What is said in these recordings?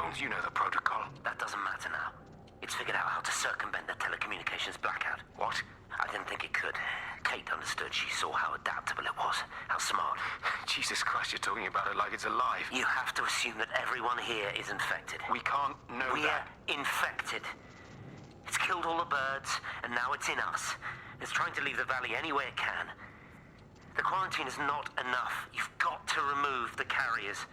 phones. You know the protocol. That doesn't matter now. It's figured out how to circumvent the telecommunications blackout. What? I didn't think it could. Kate understood. She saw how adaptable it was. How smart. Jesus Christ, you're talking about it like it's alive. You have to assume that everyone here is infected. We can't know that. We're infected. It's killed all the birds, and now it's in us. It's trying to leave the valley any way it can. The quarantine is not enough. You've got to remove the carriers.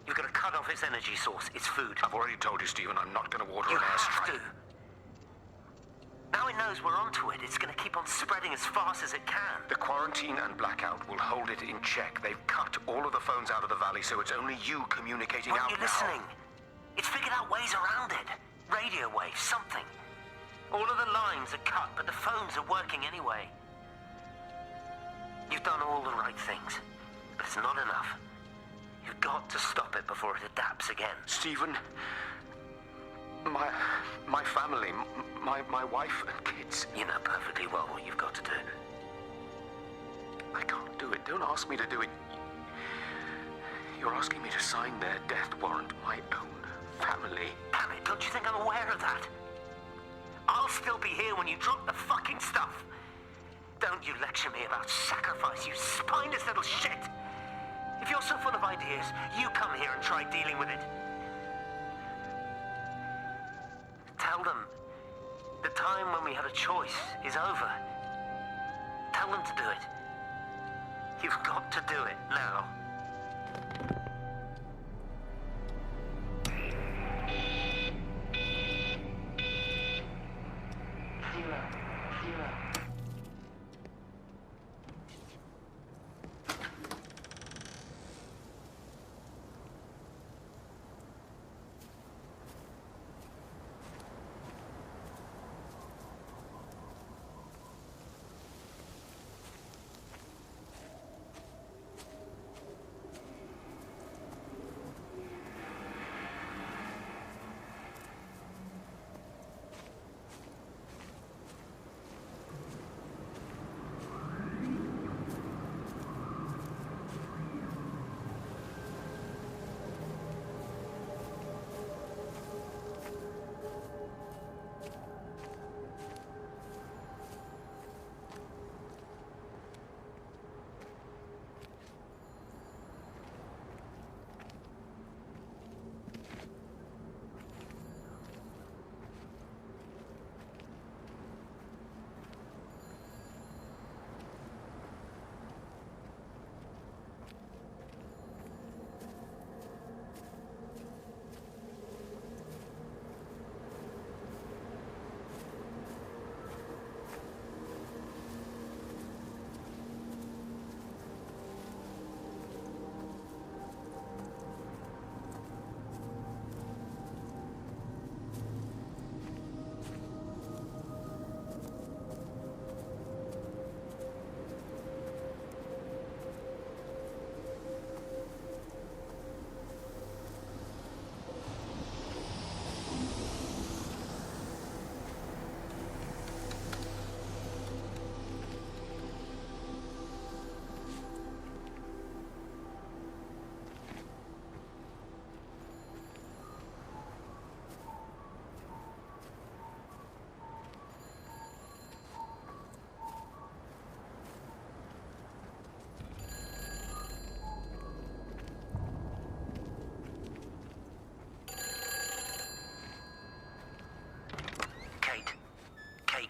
You've got to cut off its energy source, its food. I've already told you, Stephen, I'm not going to order You an have airstrike. to. Now it knows we're onto it. It's going to keep on spreading as fast as it can. The quarantine and blackout will hold it in check. They've cut all of the phones out of the valley, so it's only you communicating out now. Aren't you listening? It's figured out ways around it. Radio waves, something. All of the lines are cut, but the phones are working anyway. You've done all the right things, but it's not enough. You've got to stop it before it adapts again. Stephen, my family, my wife and kids. You know perfectly well what you've got to do. I can't do it. Don't ask me to do it. You're asking me to sign their death warrant, my own family. Damn it, don't you think I'm aware of that? I'll still be here when you drop the fucking stuff. Don't you lecture me about sacrifice, you spineless little shit. If you're so full of ideas, you come here and try dealing with it. Tell them the time when we had a choice is over. Tell them to do it. You've got to do it now. Zero.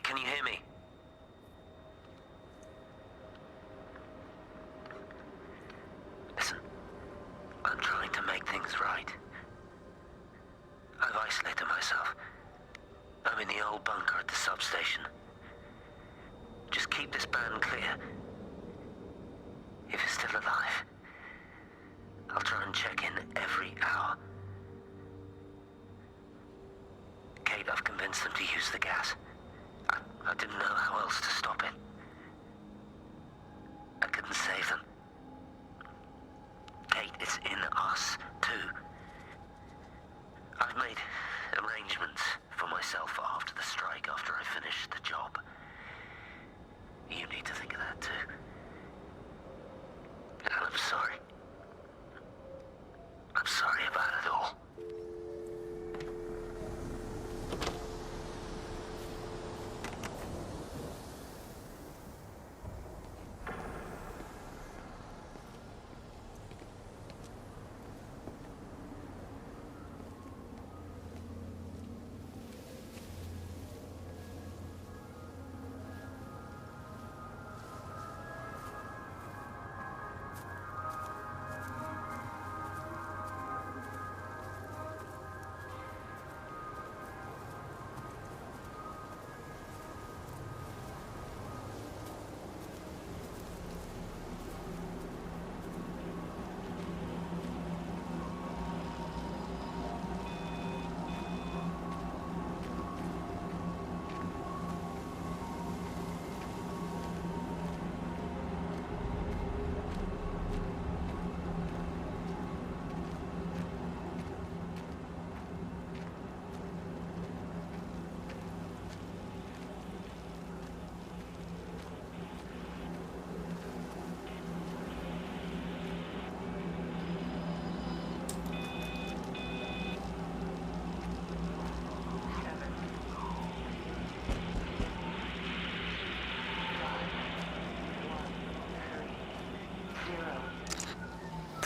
Can you hear me? Listen, I'm trying to make things right. I've isolated myself. I'm in the old bunker at the substation. Just keep this band clear. If you're still alive, I'll try and check in every hour. Kate, I've convinced them to use the gas. I didn't know how else to stop it. I couldn't save them. Kate, it's in us, too. I've made arrangements for myself after the strike, after I finish the job. You need to think of that, too. And I'm sorry. I'm sorry about it all.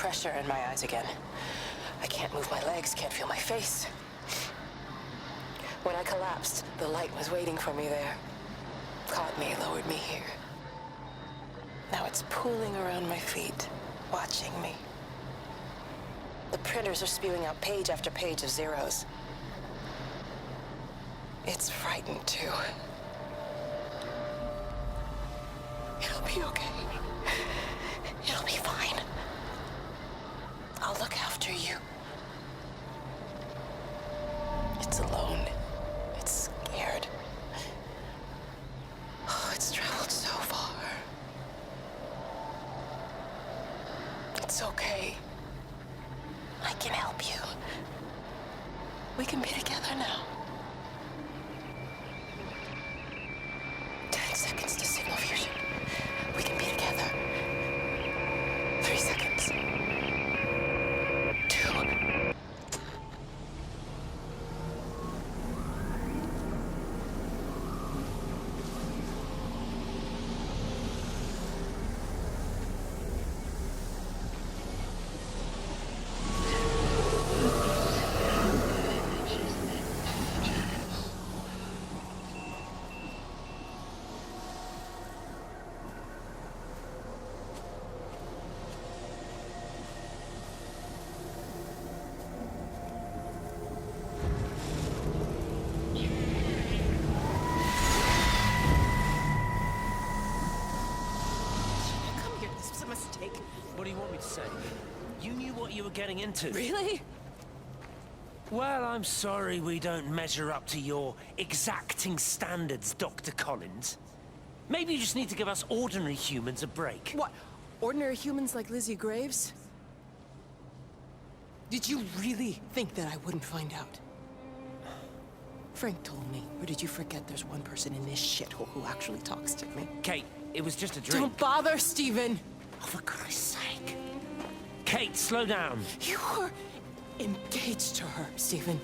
pressure in my eyes again. I can't move my legs, can't feel my face. When I collapsed, the light was waiting for me there. Caught me, lowered me here. Now it's pooling around my feet, watching me. The printers are spewing out page after page of zeros. It's frightened too. It'll be okay. It'll be fine. I'll look after you. It's alone. It's scared. Oh, it's traveled so far. It's okay. I can help you. We can be together now. 10 seconds to signal fusion. We can be together. 3 seconds. 2. What do you want me to say? You knew what you were getting into. Really? Well, I'm sorry we don't measure up to your exacting standards, Dr. Collins. Maybe you just need to give us ordinary humans a break. What? Ordinary humans like Lizzie Graves? Did you really think that I wouldn't find out? Frank told me, or did you forget there's one person in this shithole who actually talks to me? Kate, it was just a drink. Don't bother, Stephen! Oh, for Christ's sake. Kate, slow down. You were engaged to her, Stephen.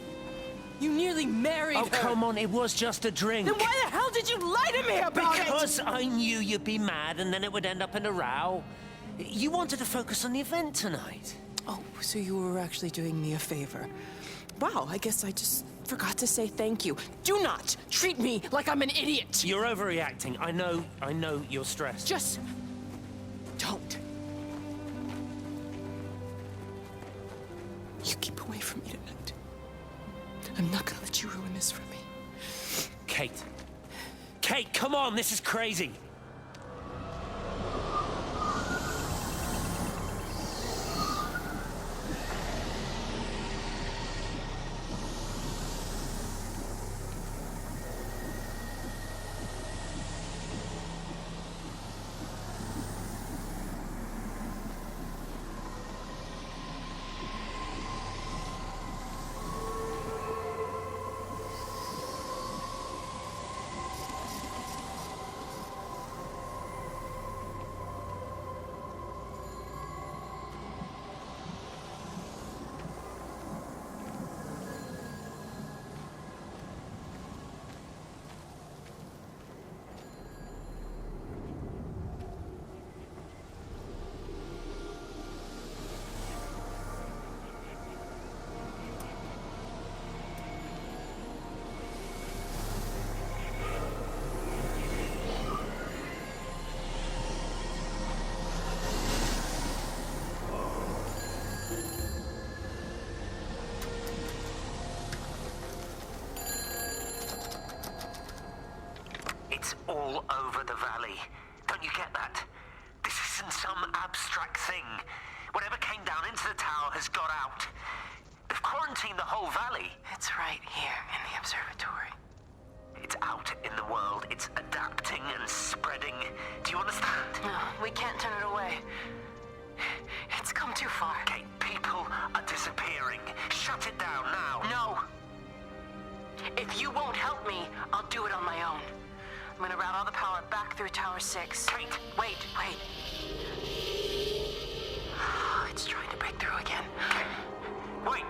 You nearly married her. Oh, come on, it was just a drink. Then why the hell did you lie to me about it? Because I knew you'd be mad and then it would end up in a row. You wanted to focus on the event tonight. Oh, so you were actually doing me a favor. Wow, I guess I just forgot to say thank you. Do not treat me like I'm an idiot. You're overreacting. I know you're stressed. Just don't. You keep away from me tonight. I'm not gonna let you ruin this for me. Kate. Kate, come on, this is crazy. It's all over the valley. Don't you get that? This isn't some abstract thing. Whatever came down into the tower has got out. They've quarantined the whole valley. It's right here in the observatory. It's out in the world. It's adapting and spreading. Do you understand? No, we can't turn it away. It's come too far. Kate, people are disappearing. Shut it down now. No. If you won't help me, I'll do it on my own. I'm gonna route all the power back through Tower 6. Kate! Wait. It's trying to break through again. Kate! Wait!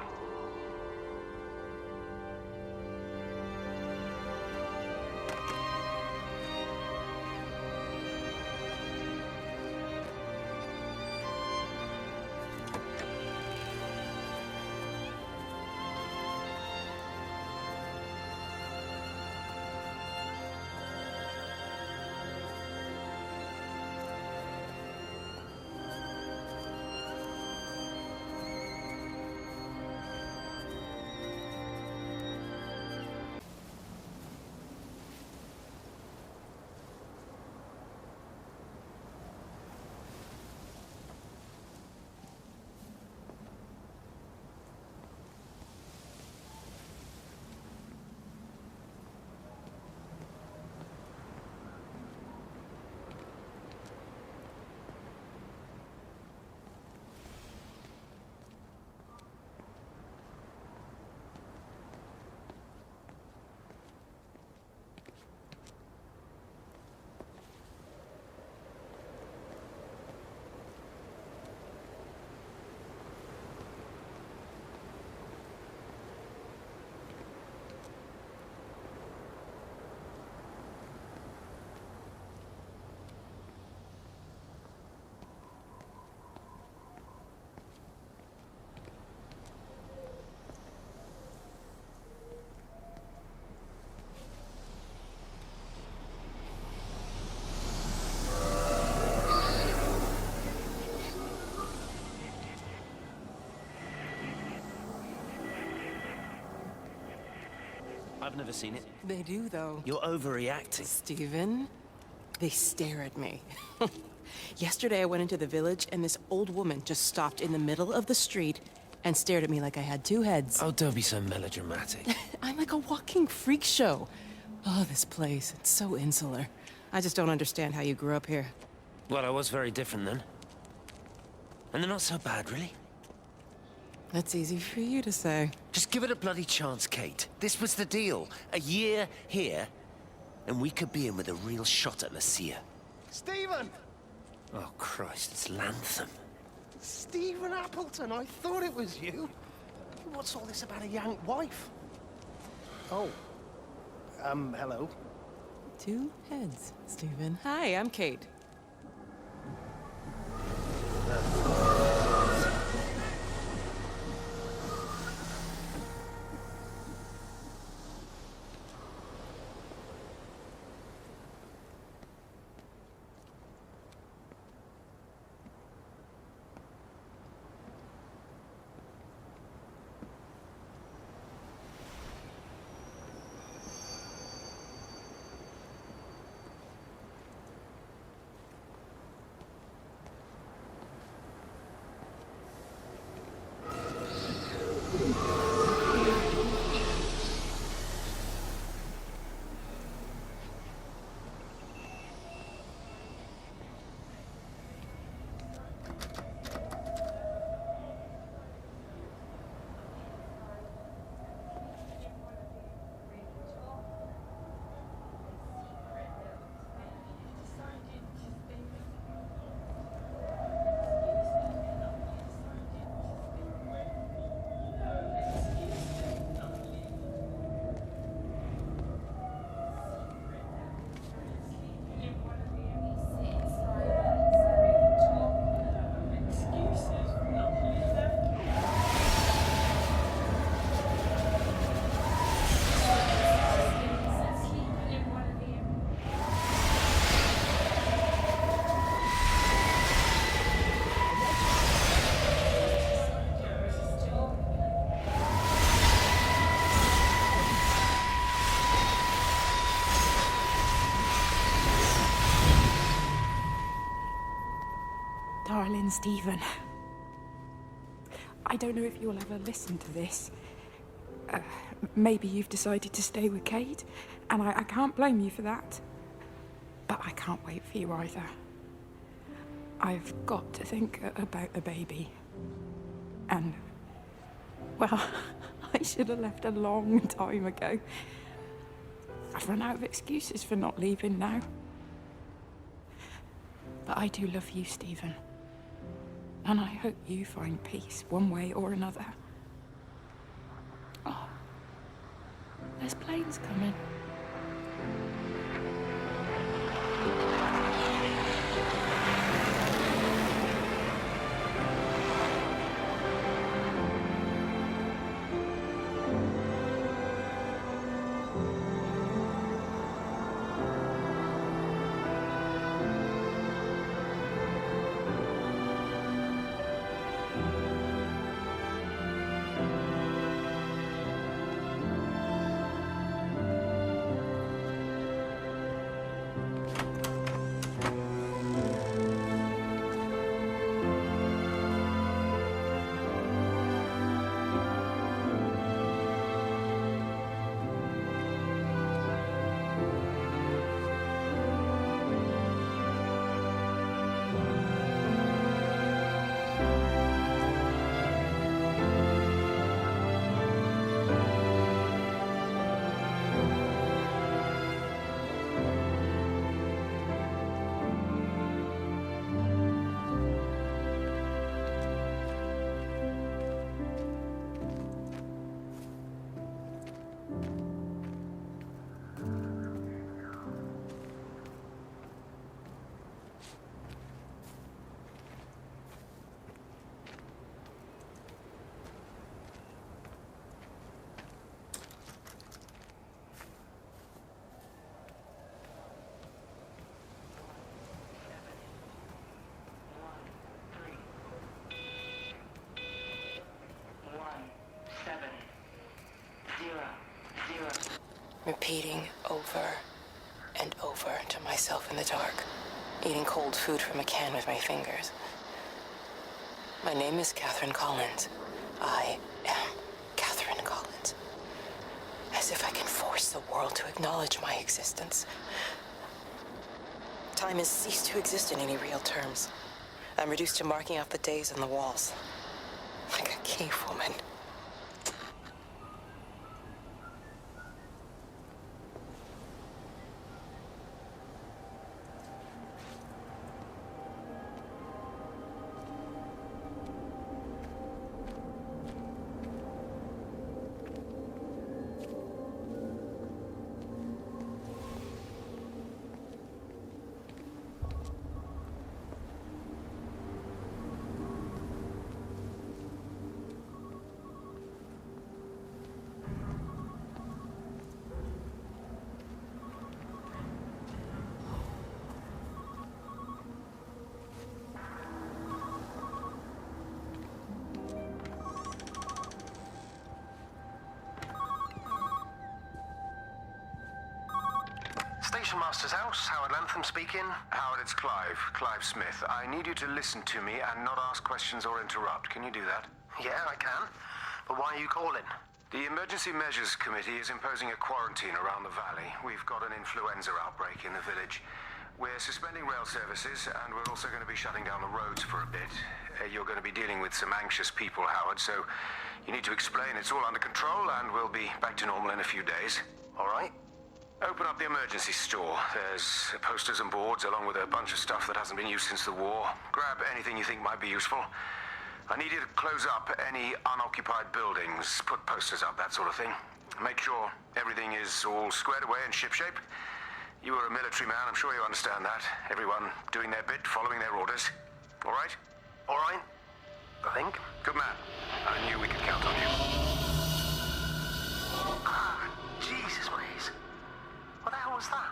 I've never seen it. They do, though. You're overreacting. Stephen, they stare at me. Yesterday, I went into the village, and this old woman just stopped in the middle of the street and stared at me like I had two heads. Oh, don't be so melodramatic. I'm like a walking freak show. Oh, this place, it's so insular. I just don't understand how you grew up here. Well, I was very different then. And they're not so bad, really. That's easy for you to say. Just give it a bloody chance, Kate. This was the deal. A year here, and we could be in with a real shot at Lucia. Stephen! Oh, Christ, it's Lantham. Stephen Appleton, I thought it was you. What's all this about a Yank wife? Oh. Hello. Two heads, Stephen. Hi, I'm Kate. Darling Stephen, I don't know if you'll ever listen to this. Maybe you've decided to stay with Kate, and I can't blame you for that. But I can't wait for you either. I've got to think about the baby. And, well, I should have left a long time ago. I've run out of excuses for not leaving now. But I do love you, Stephen. And I hope you find peace one way or another. Oh, there's planes coming. repeating over and over to myself in the dark, eating cold food from a can with my fingers. My name is Catherine Collins. I am Catherine Collins. As if I can force the world to acknowledge my existence. Time has ceased to exist in any real terms. I'm reduced to marking out the days on the walls. Like a cave woman. Station Master's house, Howard Lantham speaking. Howard, it's Clive. Clive Smith. I need you to listen to me and not ask questions or interrupt. Can you do that? Yeah, I can. But why are you calling? The Emergency Measures Committee is imposing a quarantine around the valley. We've got an influenza outbreak in the village. We're suspending rail services, and we're also going to be shutting down the roads for a bit. You're going to be dealing with some anxious people, Howard, so you need to explain it's all under control, and we'll be back to normal in a few days. All right. Open up the emergency store. There's posters and boards, along with a bunch of stuff that hasn't been used since the war. Grab anything you think might be useful. I need you to close up any unoccupied buildings, put posters up, that sort of thing. Make sure everything is all squared away and shipshape. You were a military man, I'm sure you understand that. Everyone doing their bit, following their orders. All right? All right. I think. Good man. I knew we could count on you. Ah, Jesus, Maze. What the hell was that?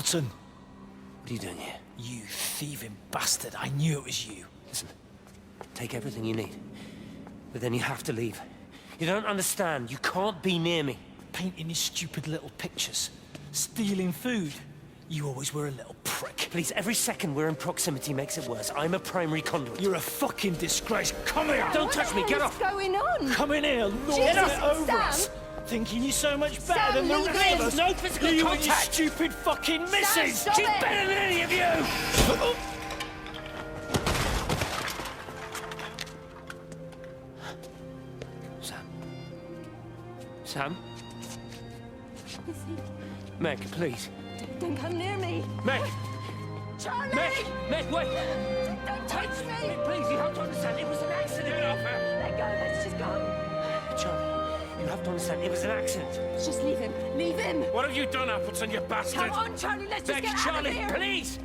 Appleton! What are you doing here? You thieving bastard, I knew it was you. Listen, take everything you need. But then you have to leave. You don't understand. You can't be near me. Painting his stupid little pictures. Stealing food. You always were a little prick. Please, every second we're in proximity makes it worse. I'm a primary conduit. You're a fucking disgrace. Come here! Don't touch me, get off! What's going on? Come in here, lording Jesus, it over Sam! us. Thinking you're so much better Sam, than the leave rest him! of us. No physical You and your contact! stupid fucking missus! stop She's it! better than any of you! Sam? Meg, please. Don't come near me. Meg! Charlie! Meg, wait! Don't touch me! Please, you have to understand, it was an accident! Get off her! Let go, let's just go. Charlie, you have to understand, it was an accident. Just leave him. Leave him. What have you done, Appleton, you bastard? Come on, Charlie, let's just Meg, get out Charlie, of here. please!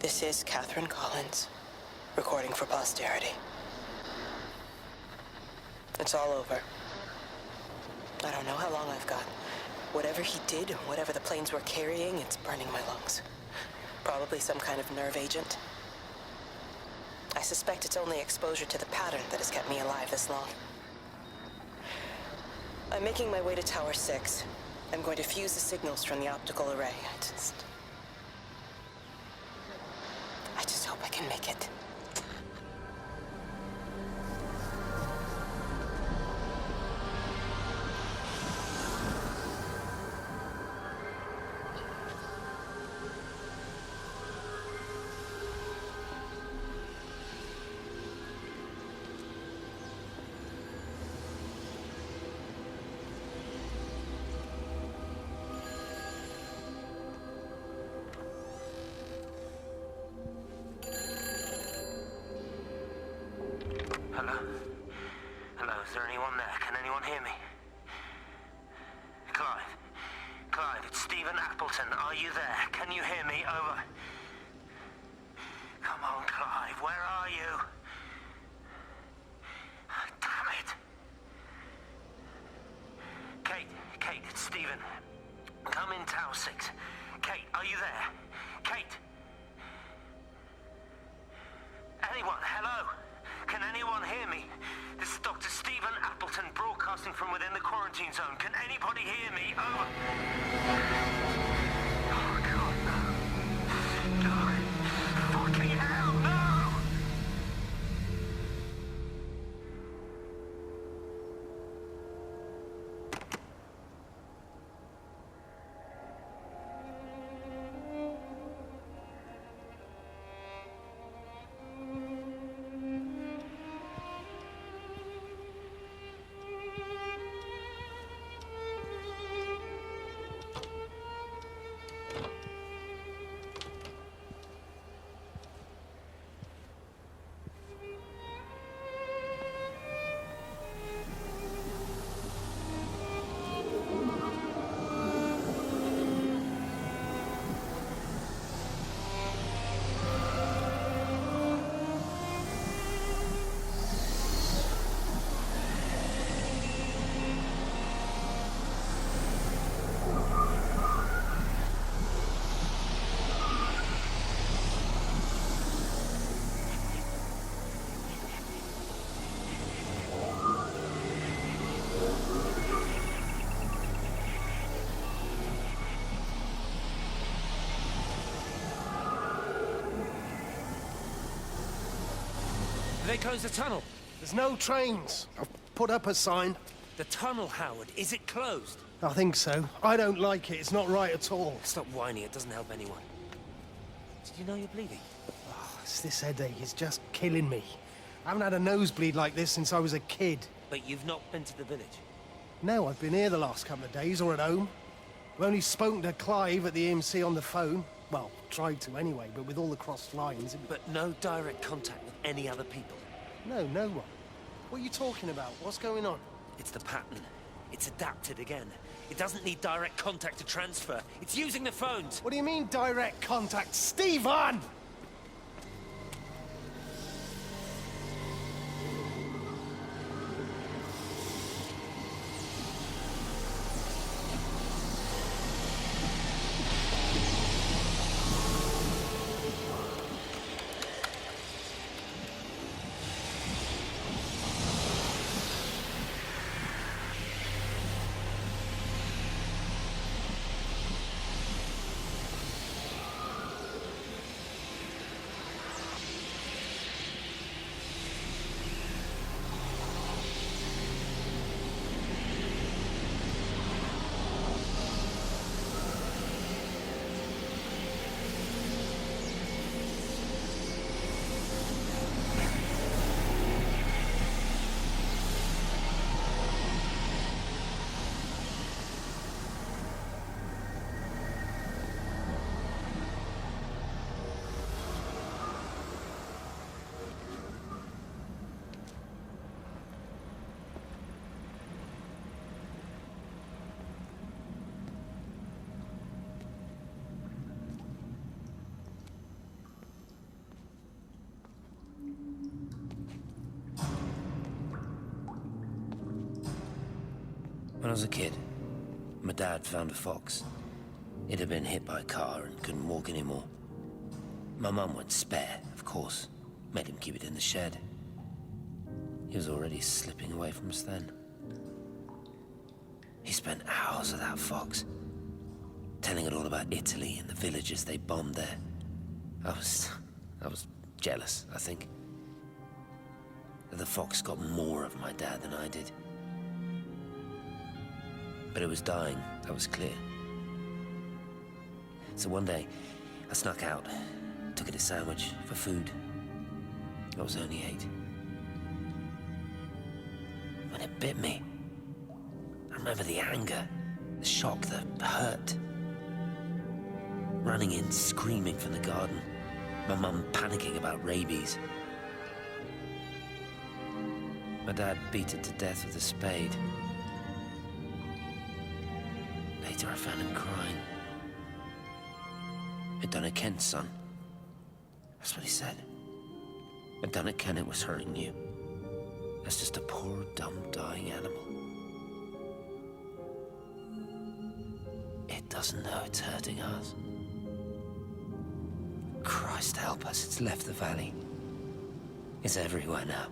This is Catherine Collins, recording for posterity. It's all over. I don't know how long I've got. Whatever he did, whatever the planes were carrying, it's burning my lungs. Probably some kind of nerve agent. I suspect it's only exposure to the pattern that has kept me alive this long. I'm making my way to Tower 6. I'm going to fuse the signals from the optical array. I just hope I can make it. Hello? Hello, is there anyone there? Can anyone hear me? Clive? Clive, it's Stephen Appleton. Are you there? Can you hear me? Over. Come on, Clive, where are you? Damn it. Kate, it's Stephen. Come in Tower 6. Kate, are you there? Kate? Anyone? Hello? Can anyone hear me? This is Dr. Stephen Appleton broadcasting from within the quarantine zone. Can anybody hear me? Over. Oh, God, no. No. Fucking hell, no! they closed the tunnel? There's no trains. I've put up a sign. The tunnel, Howard, is it closed? I think so. I don't like it. It's not right at all. Stop whining, it doesn't help anyone. Did you know you're bleeding? It's this headache. It's just killing me. I haven't had a nosebleed like this since I was a kid. But you've not been to the village? No, I've been here the last couple of days, or at home. I've only spoken to Clive at the EMC on the phone. Well, tried to anyway, but with all the crossed lines... But no direct contact with any other people? No, no one. What are you talking about? What's going on? It's the pattern. It's adapted again. It doesn't need direct contact to transfer. It's using the phones. What do you mean, direct contact? Stephen! When I was a kid, my dad found a fox. It had been hit by a car and couldn't walk anymore. My mum went spare, of course. Made him keep it in the shed. He was already slipping away from us then. He spent hours with that fox, telling it all about Italy and the villages they bombed there. I was jealous, I think. That the fox got more of my dad than I did. But it was dying, that was clear. So one day, I snuck out, took it a sandwich for food. I was only 8. When it bit me, I remember the anger, the shock, the hurt. Running in, screaming from the garden. My mum panicking about rabies. My dad beat it to death with a spade. Later I found him crying. I'd done it, Ken's son. That's what he said. I'd done it, Ken, it was hurting you. That's just a poor, dumb, dying animal. It doesn't know it's hurting us. Christ help us, it's left the valley. It's everywhere now.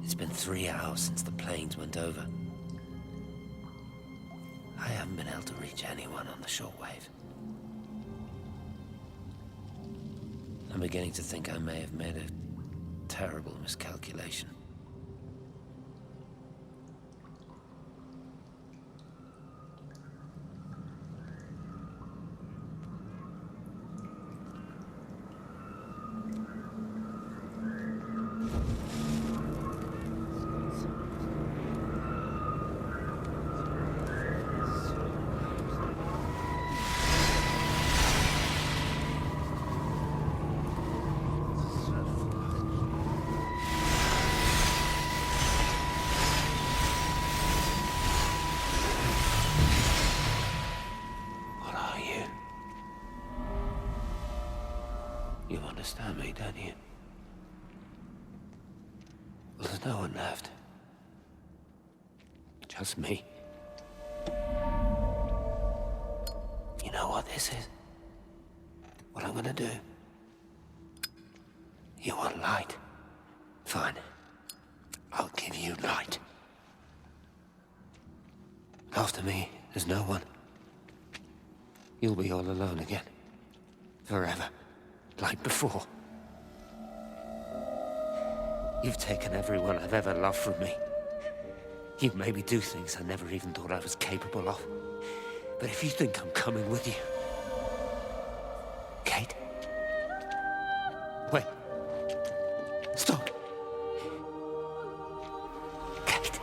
It's been 3 hours since the planes went over. I haven't been able to reach anyone on the shortwave. I'm beginning to think I may have made a terrible miscalculation. You understand me, don't you? Well, there's no one left. Just me. You know what this is? What I'm gonna do? You want light? Fine. I'll give you light. After me, there's no one. You'll be all alone again. Forever. Like before. You've taken everyone I've ever loved from me. You made me do things I never even thought I was capable of. But if you think I'm coming with you... Kate? Wait. Stop. Kate.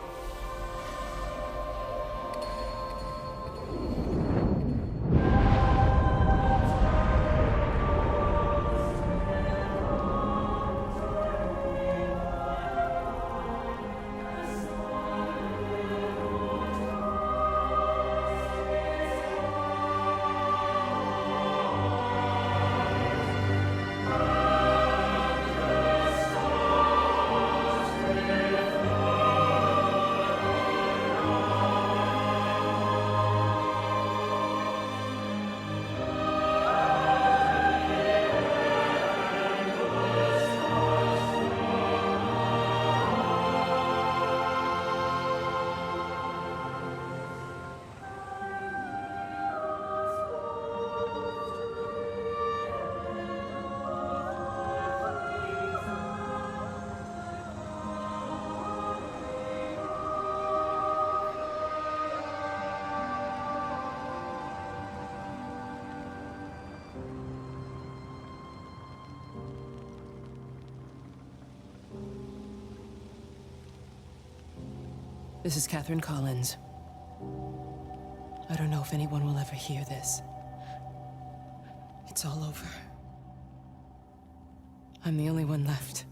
This is Catherine Collins. I don't know if anyone will ever hear this. It's all over. I'm the only one left.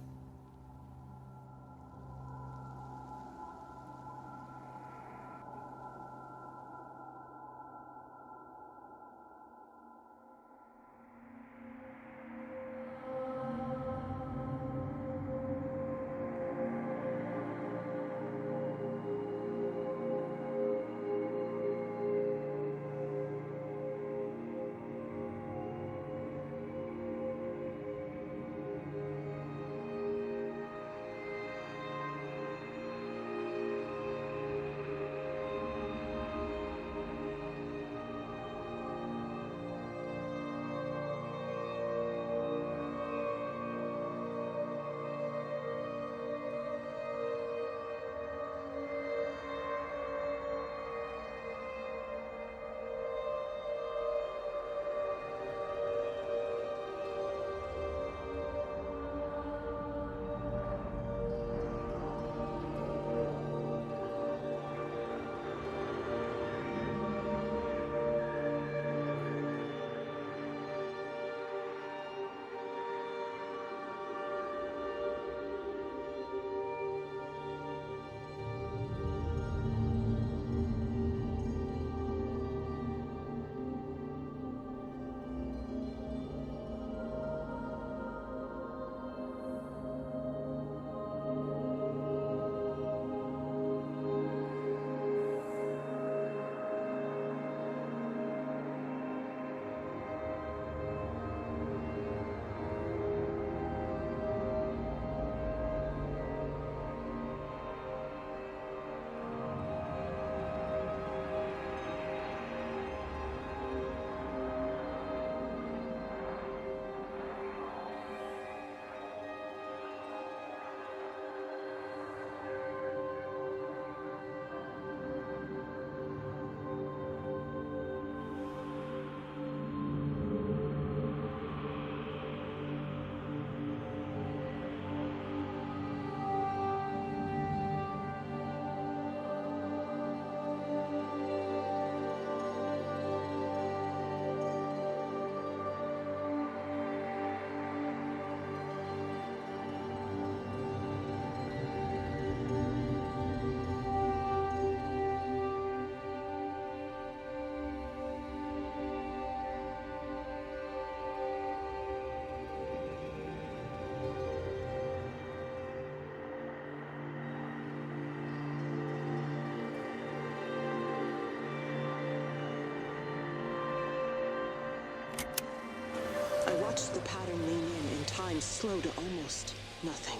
I watched the pattern lean in and time slow to almost nothing.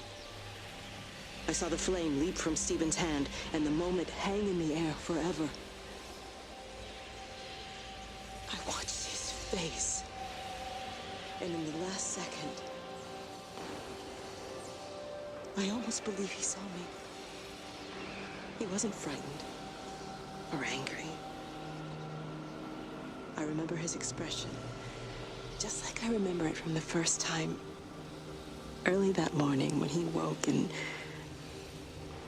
I saw the flame leap from Stephen's hand and the moment hang in the air forever. I watched his face, and in the last second, I almost believe he saw me. He wasn't frightened or angry. I remember his expression, just like I remember it from the first time. Early that morning when he woke and,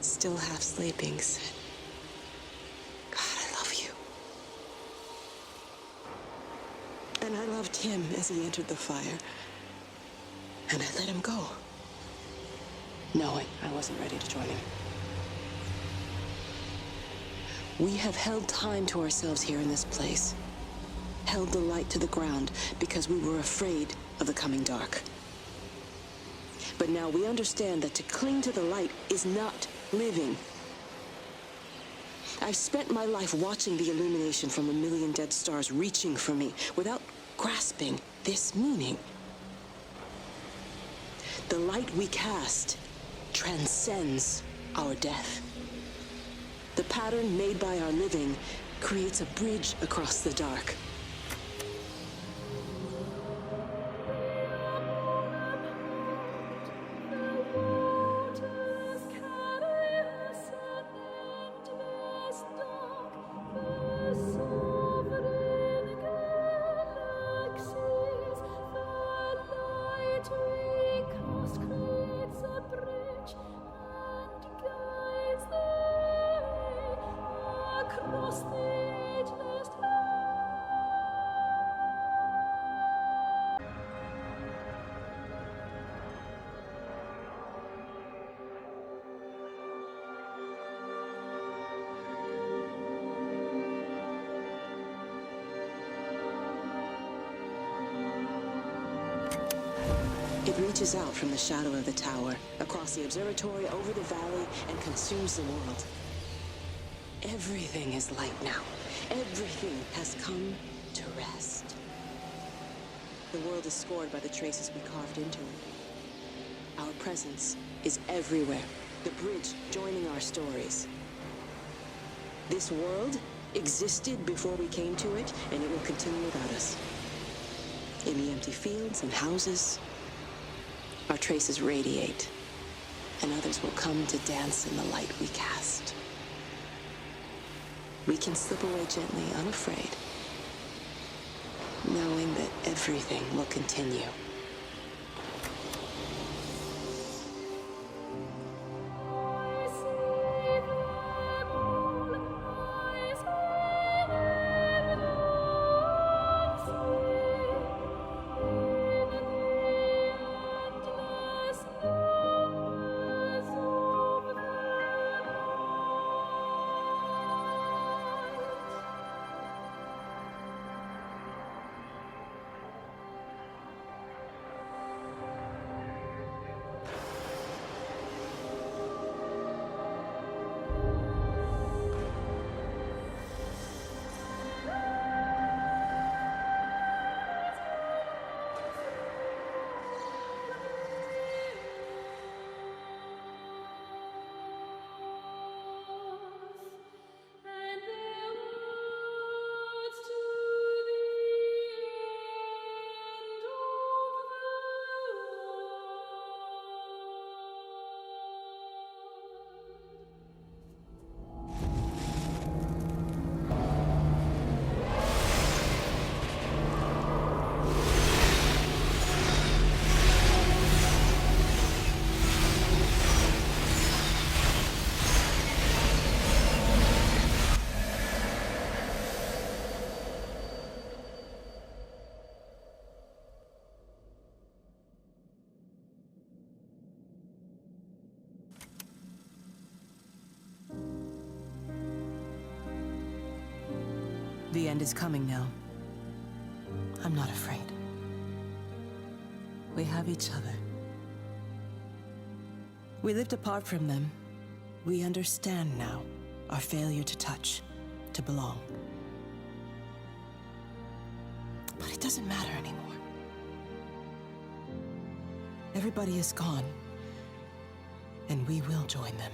still half sleeping, said, "God, I love you." And I loved him as he entered the fire. And I let him go, knowing I wasn't ready to join him. We have held time to ourselves here in this place. Held the light to the ground because we were afraid of the coming dark. But now we understand that to cling to the light is not living. I've spent my life watching the illumination from a million dead stars reaching for me without grasping this meaning. The light we cast transcends our death. The pattern made by our living creates a bridge across the dark. It reaches out from the shadow of the tower, across the observatory, over the valley, and consumes the world. Everything is light now. Everything has come to rest. The world is scored by the traces we carved into it. Our presence is everywhere, the bridge joining our stories. This world existed before we came to it, and it will continue without us. In the empty fields and houses, our traces radiate, and others will come to dance in the light we cast. We can slip away gently, unafraid, knowing that everything will continue. The end is coming now. I'm not afraid. We have each other. We lived apart from them. We understand now our failure to touch, to belong. But it doesn't matter anymore. Everybody is gone, and we will join them.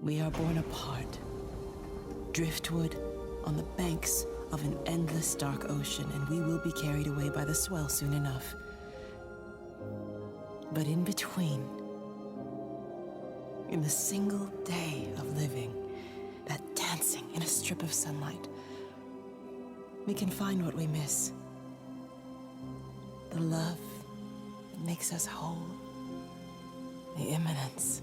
We are born apart, driftwood on the banks of an endless dark ocean, and we will be carried away by the swell soon enough. But in between, in the single day of living, that dancing in a strip of sunlight, we can find what we miss. The love that makes us whole. The imminence.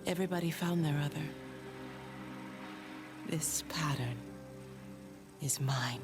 Everybody found their other. This pattern is mine.